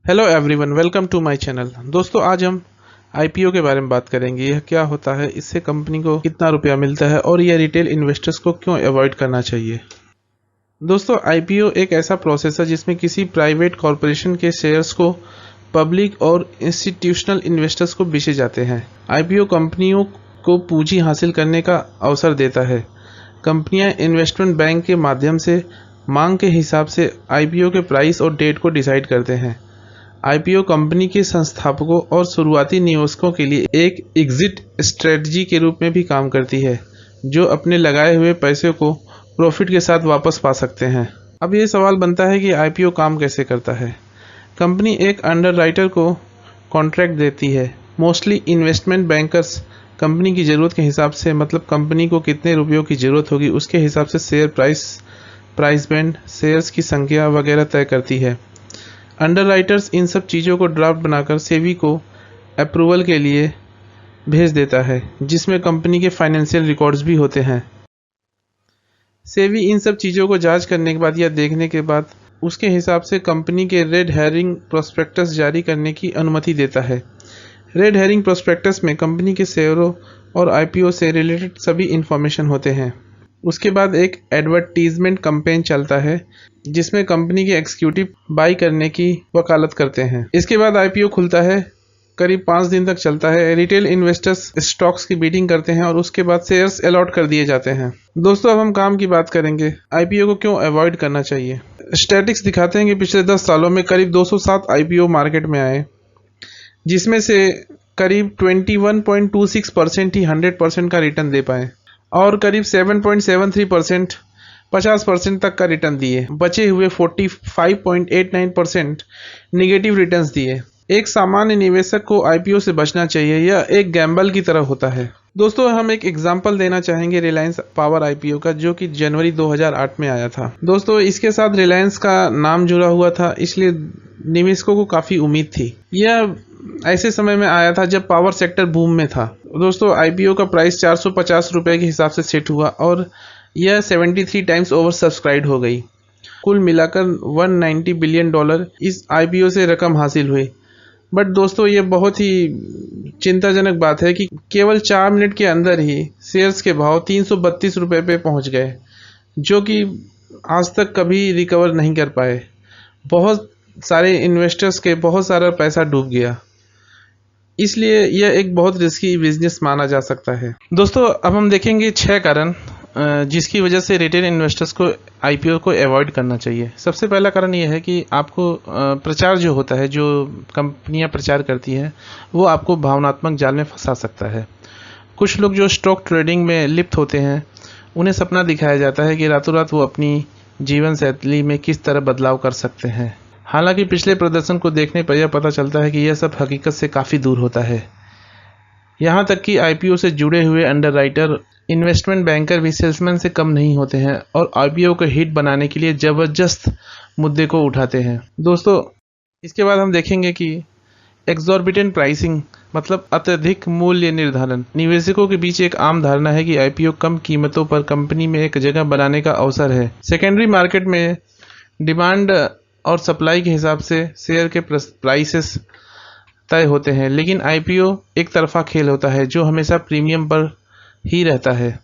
Hello everyone, welcome to my channel. दोस्तों, आज हम आईपीओ के बारे में बात करेंगे। यह क्या होता है, इससे कंपनी को कितना रुपया मिलता है और यह रिटेल इन्वेस्टर्स को क्यों अवॉइड करना चाहिए। दोस्तों, आईपीओ एक ऐसा प्रोसेस है जिसमें किसी प्राइवेट कॉरपोरेशन के शेयर्स को पब्लिक और इंस्टीट्यूशनल इन्वेस्टर्स को बेचे जाते हैं। आईपीओ कंपनियों को पूंजी हासिल करने का अवसर देता है। कंपनियां इन्वेस्टमेंट बैंक के माध्यम से मांग के हिसाब से आईपीओ के प्राइस और डेट को डिसाइड करते हैं। आईपीओ कंपनी के संस्थापकों और शुरुआती निवेशकों के लिए एक एग्जिट स्ट्रेटजी के रूप में भी काम करती है, जो अपने लगाए हुए पैसे को प्रॉफिट के साथ वापस पा सकते हैं। अब ये सवाल बनता है कि आईपीओ काम कैसे करता है। कंपनी एक अंडरराइटर को कॉन्ट्रैक्ट देती है। मोस्टली इन्वेस्टमेंट बैंकर्स कंपनी की ज़रूरत के हिसाब से, मतलब कंपनी को कितने रुपयों की ज़रूरत होगी उसके हिसाब से शेयर प्राइस बैंड, शेयर्स की संख्या वगैरह तय करती है। अंडरराइटर्स इन सब चीज़ों को ड्राफ्ट बनाकर सेबी को अप्रूवल के लिए भेज देता है, जिसमें कंपनी के फाइनेंशियल रिकॉर्ड्स भी होते हैं। सेबी इन सब चीज़ों को जांच करने के बाद या देखने के बाद उसके हिसाब से कंपनी के रेड हेरिंग प्रोस्पेक्टस जारी करने की अनुमति देता है। रेड हेरिंग प्रोस्पेक्टस में कंपनी के शेयरों और आईपीओ से रिलेटेड सभी इंफॉर्मेशन होते हैं। उसके बाद एक एडवर्टीजमेंट कैंपेन चलता है जिसमें कंपनी के एग्जीक्यूटिव बाई करने की वकालत करते हैं। इसके बाद आईपीओ खुलता है, करीब 5 दिन तक चलता है। रिटेल इन्वेस्टर्स स्टॉक्स की बीटिंग करते हैं और उसके बाद शेयर्स अलॉट कर दिए जाते हैं। दोस्तों, अब हम काम की बात करेंगे, आईपीओ को क्यों अवॉइड करना चाहिए। स्टैटिस्टिक्स दिखाते हैं कि पिछले 10 सालों में करीब 207 आईपीओ मार्केट में आए, जिसमें से करीब 21.26% ही 100% का रिटर्न दे पाए और करीब 7.73% 50% तक का रिटर्न दिए। बचे हुए 45.89% निगेटिव रिटर्न्स दिए। एक सामान्य निवेशक को आईपीओ से बचना चाहिए, यह एक गैम्बल की तरह होता है। दोस्तों, हम एक एग्जांपल देना चाहेंगे रिलायंस पावर आईपीओ का, जो कि जनवरी 2008 में आया था। दोस्तों, इसके साथ रिलायंस का नाम जुड़ा हुआ था, इसलिए निवेशकों को काफ़ी उम्मीद थी। यह ऐसे समय में आया था जब पावर सेक्टर बूम में था। दोस्तों, आईपीओ का प्राइस 450 रुपये के हिसाब से सेट हुआ और यह 73 टाइम्स ओवर सब्सक्राइब हो गई। कुल मिलाकर $190 बिलियन इस आईपीओ से रकम हासिल हुई। बट दोस्तों, ये बहुत ही चिंताजनक बात है कि केवल 4 मिनट के अंदर ही शेयर्स के भाव 332 रुपये पे पहुंच गए, जो कि आज तक कभी रिकवर नहीं कर पाए। बहुत सारे इन्वेस्टर्स के बहुत सारा पैसा डूब गया, इसलिए यह एक बहुत रिस्की बिजनेस माना जा सकता है। दोस्तों, अब हम देखेंगे 6 कारण जिसकी वजह से रिटेल इन्वेस्टर्स को आईपीओ को अवॉइड करना चाहिए। सबसे पहला कारण यह है कि आपको प्रचार जो होता है, जो कंपनियां प्रचार करती हैं, वो आपको भावनात्मक जाल में फंसा सकता है। कुछ लोग जो स्टॉक ट्रेडिंग में लिप्त होते हैं, उन्हें सपना दिखाया जाता है कि रातों रात वो अपनी जीवन शैली में किस तरह बदलाव कर सकते हैं। हालांकि पिछले प्रदर्शन को देखने पर यह पता चलता है कि यह सब हकीकत से काफ़ी दूर होता है। यहाँ तक कि आईपीओ से जुड़े हुए अंडरराइटर, इन्वेस्टमेंट बैंकर भी सेल्समैन से कम नहीं होते हैं और आईपीओ को हिट बनाने के लिए ज़बरदस्त मुद्दे को उठाते हैं। दोस्तों, इसके बाद हम देखेंगे कि एक्सॉर्बिटेंट प्राइसिंग, मतलब अत्यधिक मूल्य निर्धारण। निवेशकों के बीच एक आम धारणा है कि आईपीओ कम कीमतों पर कंपनी में एक जगह बनाने का अवसर है। सेकेंडरी मार्केट में डिमांड और सप्लाई के हिसाब से शेयर के प्राइसेस तय होते हैं, लेकिन आईपीओ एक तरफा खेल होता है जो हमेशा प्रीमियम पर ही रहता है।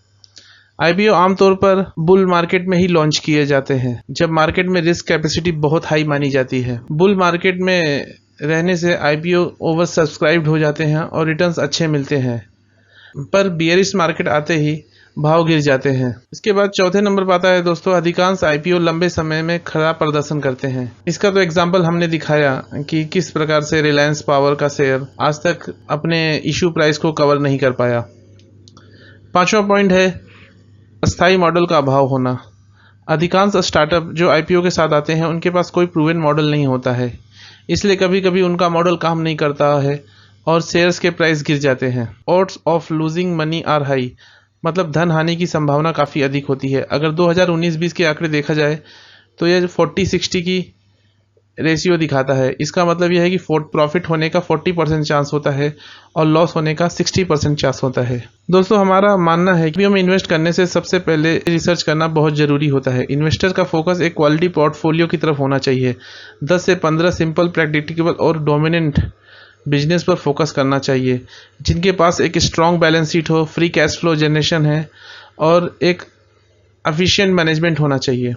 आईपीओ आमतौर पर बुल मार्केट में ही लॉन्च किए जाते हैं, जब मार्केट में रिस्क कैपेसिटी बहुत हाई मानी जाती है। बुल मार्केट में रहने से आईपीओ ओवर सब्सक्राइब्ड हो जाते हैं और रिटर्न्स अच्छे मिलते हैं, पर बियरिश मार्केट आते ही भाव गिर जाते हैं। इसके बाद चौथे नंबर पर आता है दोस्तों, अधिकांश आईपीओ लंबे समय में खराब प्रदर्शन करते हैं। इसका तो एग्जांपल हमने दिखाया कि किस प्रकार से रिलायंस पावर का शेयर आज तक अपने इशू प्राइस को कवर नहीं कर पाया। 5वां पॉइंट है अस्थायी मॉडल का अभाव होना। अधिकांश स्टार्टअप जो आईपीओ के साथ आते हैं, उनके पास कोई प्रूवन मॉडल नहीं होता है, इसलिए कभी कभी उनका मॉडल काम नहीं करता है और शेयर्स के प्राइस गिर जाते हैं। Odds of losing money are high, मतलब धन हानि की संभावना काफ़ी अधिक होती है। अगर 2019-20 के आंकड़े देखा जाए तो यह 40-60 की रेशियो दिखाता है। इसका मतलब यह है कि प्रॉफिट होने का 40% चांस होता है और लॉस होने का 60% चांस होता है। दोस्तों, हमारा मानना है कि में इन्वेस्ट करने से सबसे पहले रिसर्च करना बहुत ज़रूरी होता है। इन्वेस्टर का फोकस एक क्वालिटी पोर्टफोलियो की तरफ होना चाहिए। 10 से 15 सिंपल, प्रैक्टिकेबल और डोमिनेंट बिजनेस पर फोकस करना चाहिए, जिनके पास एक स्ट्रॉन्ग बैलेंस शीट हो, फ्री कैश फ्लो जनरेशन है और एक एफिशिएंट मैनेजमेंट होना चाहिए।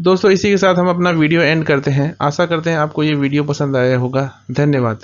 दोस्तों, इसी के साथ हम अपना वीडियो एंड करते हैं। आशा करते हैं आपको ये वीडियो पसंद आया होगा। धन्यवाद।